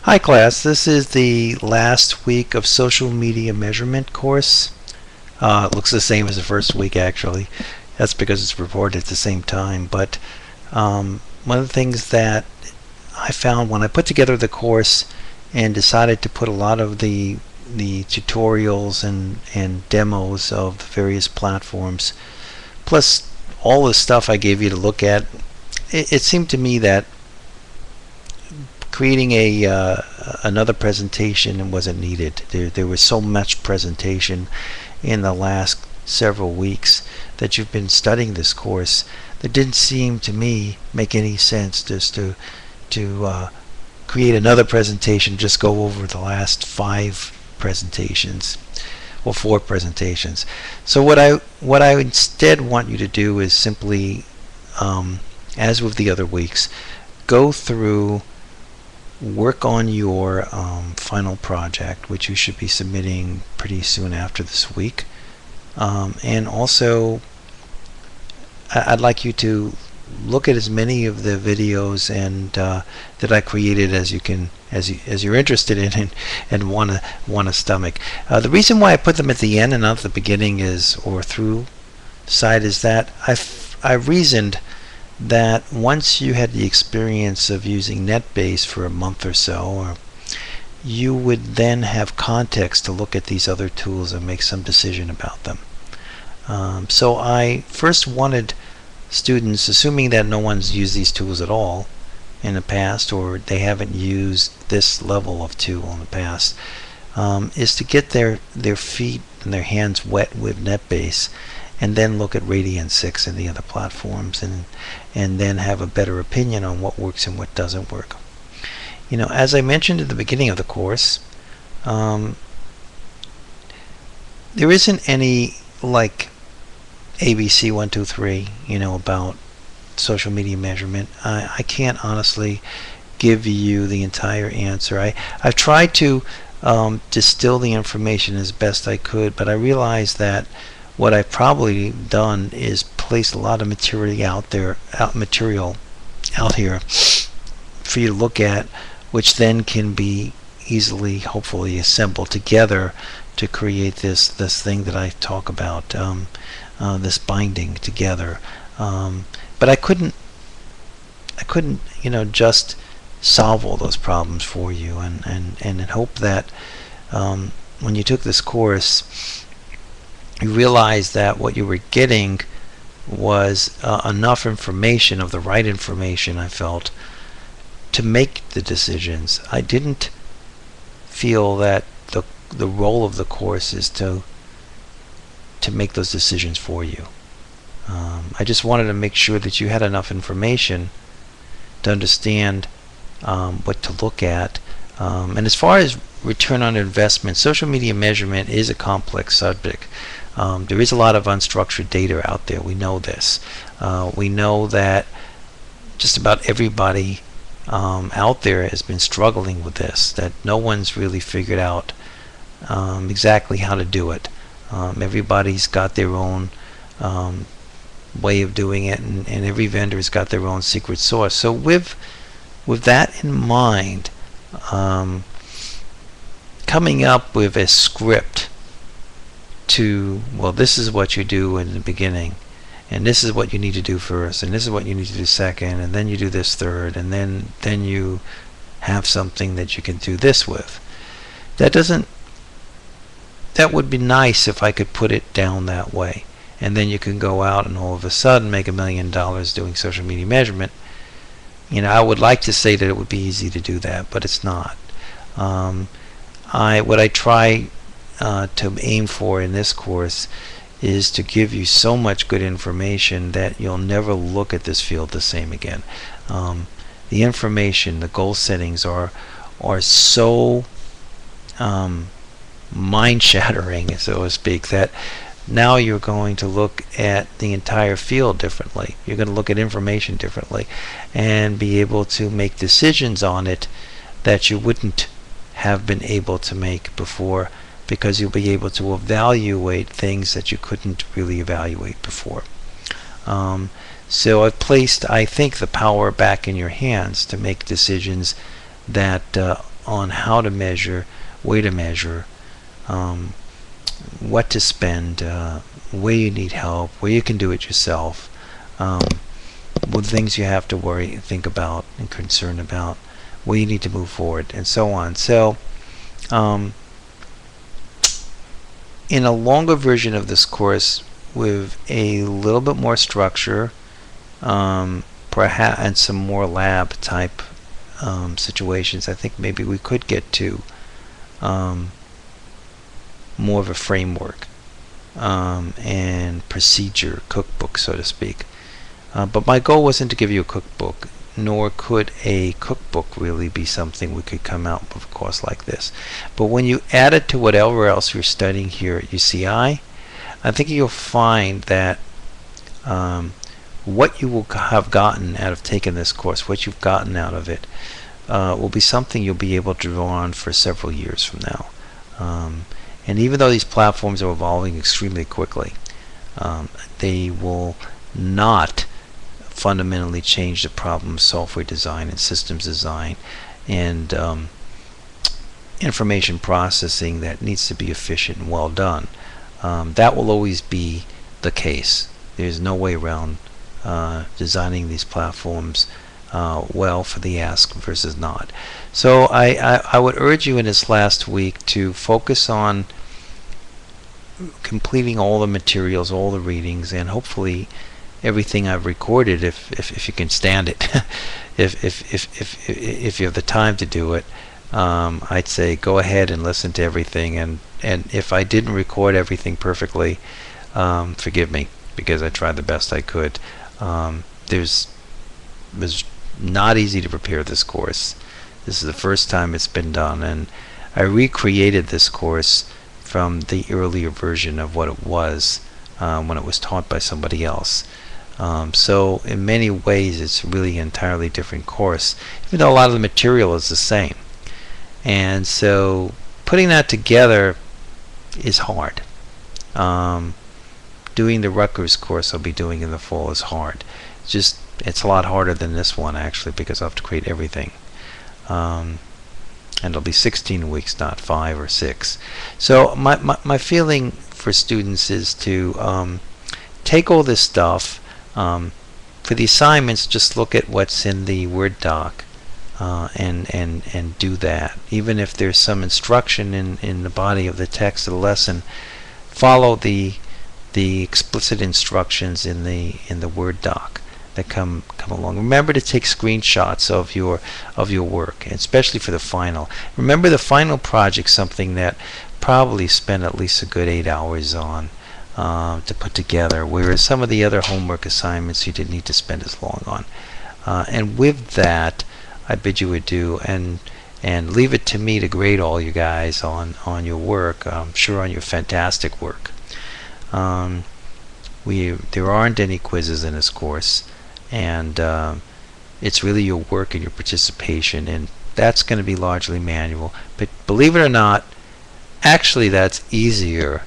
Hi class, this is the last week of social media measurement course. It looks the same as the first week actually. That's because it's reported at the same time. But one of the things that I found when I put together the course and decided to put a lot of the tutorials and demos of the various platforms, plus all the stuff I gave you to look at, it seemed to me that creating another presentation wasn't needed. There was so much presentation in the last several weeks that you've been studying this course that didn't seem to me make any sense just to create another presentation, just go over the last 5 presentations or 4 presentations. So what I instead want you to do is simply, as with the other weeks, go through, work on your final project, which you should be submitting pretty soon after this week, and also I'd like you to look at as many of the videos and that I created as you can, as you're interested in and want to stomach. The reason why I put them at the end and not at the beginning or through side is that I reasoned that once you had the experience of using NetBase for a month or so, you would then have context to look at these other tools and make some decision about them. So I first wanted students, assuming that no one's used these tools at all in the past, or they haven't used this level of tool in the past, is to get their feet and their hands wet with NetBase, and then look at Radiant 6 and the other platforms, and then have a better opinion on what works and what doesn't work. You know, as I mentioned at the beginning of the course, there isn't any like ABC 1, 2, 3, you know, about social media measurement. I can't honestly give you the entire answer. I've tried to distill the information as best I could, but I realized that what I've probably done is place a lot of material out here for you to look at, which then can be easily, hopefully, assembled together to create this thing that I talk about, this binding together. But I couldn't, you know, just solve all those problems for you, and hope that when you took this course, you realized that what you were getting was enough information, of the right information, I felt, to make the decisions. I didn't feel that the role of the course is to make those decisions for you. I just wanted to make sure that you had enough information to understand what to look at. And as far as return on investment, social media measurement is a complex subject. There is a lot of unstructured data out there. We know this. We know that just about everybody out there has been struggling with this, that no one's really figured out exactly how to do it. Everybody's got their own way of doing it, and every vendor's got their own secret sauce. So with that in mind, coming up with a script to, well, this is what you do in the beginning, and this is what you need to do first, and this is what you need to do second, and then you do this third, and then you have something that you can do this with. That would be nice if I could put it down that way, and then you can go out and all of a sudden make $1 million doing social media measurement. You know, I would like to say that it would be easy to do that, but it's not. What I try to aim for in this course is to give you so much good information that you'll never look at this field the same again. The information, the goal settings are so mind-shattering, so to speak, that now you're going to look at the entire field differently. You're going to look at information differently and be able to make decisions on it that you wouldn't have been able to make before, because you'll be able to evaluate things that you couldn't really evaluate before. So I've placed, I think, the power back in your hands to make decisions that on how to measure, way to measure, what to spend, where you need help, where you can do it yourself, what things you have to think about and concern about, where you need to move forward, and so on. So in a longer version of this course with a little bit more structure, perhaps, and some more lab type situations, I think maybe we could get to more of a framework and procedure cookbook, so to speak. But my goal wasn't to give you a cookbook, nor could a cookbook really be something we could come out with a course like this. But when you add it to whatever else you're studying here at UCI, I think you'll find that what you will have gotten out of taking this course, what you've gotten out of it, will be something you'll be able to draw on for several years from now. And even though these platforms are evolving extremely quickly, they will not fundamentally change the problem of software design and systems design and information processing that needs to be efficient and well done. That will always be the case. There's no way around designing these platforms well for the ask versus not. So I would urge you in this last week to focus on completing all the materials, all the readings, and hopefully everything I've recorded, if you can stand it, if you have the time to do it, I'd say go ahead and listen to everything. And if I didn't record everything perfectly, forgive me, because I tried the best I could. It was not easy to prepare this course. This is the first time it's been done, and I recreated this course from the earlier version of what it was when it was taught by somebody else. So in many ways it's really an entirely different course, even though a lot of the material is the same. And so putting that together is hard. Doing the Rutgers course I'll be doing in the fall is hard. It's a lot harder than this one, actually, because I have to create everything. And it'll be 16 weeks, not 5 or 6. So my feeling for students is to take all this stuff. For the assignments, just look at what's in the Word doc and do that. Even if there's some instruction in the body of the text of the lesson, follow the explicit instructions in the Word doc that come along. Remember to take screenshots of your work, especially for the final. Remember, the final project's something that probably spend at least a good 8 hours on to put together, whereas some of the other homework assignments you didn't need to spend as long on. And with that, I bid you adieu, and leave it to me to grade all you guys on your work. I'm sure on your fantastic work. There aren't any quizzes in this course, and it's really your work and your participation, and that's going to be largely manual. But believe it or not, actually that's easier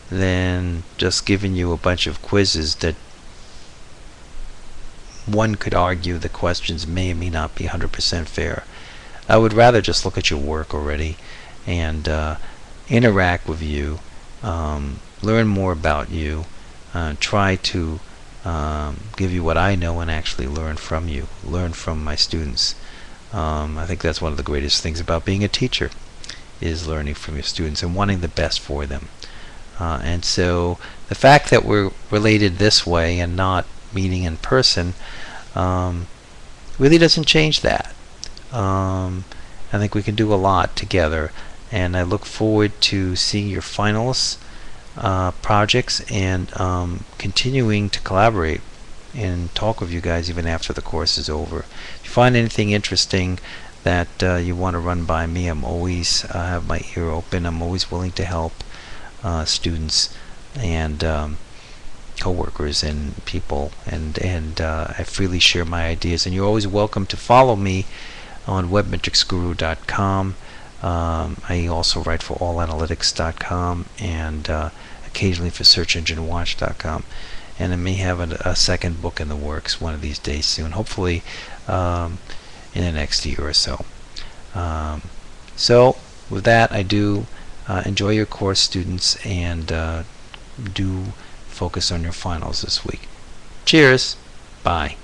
than just giving you a bunch of quizzes that one could argue the questions may or may not be 100% fair. I would rather just look at your work already and interact with you, learn more about you, try to give you what I know and actually learn from you, learn from my students. I think that's one of the greatest things about being a teacher, is learning from your students and wanting the best for them. And so the fact that we're related this way and not meeting in person really doesn't change that. I think we can do a lot together, and I look forward to seeing your finals projects and continuing to collaborate and talk with you guys even after the course is over. If you find anything interesting that you want to run by me, I'm always have my ear open. I'm always willing to help students and co-workers and people, and I freely share my ideas, and you're always welcome to follow me on webmetricsguru.com. I also write for allanalytics.com and occasionally for searchenginewatch.com, and I may have a second book in the works one of these days soon, hopefully in the next year or so. So with that, I do enjoy your course, students, and do focus on your finals this week. Cheers. Bye.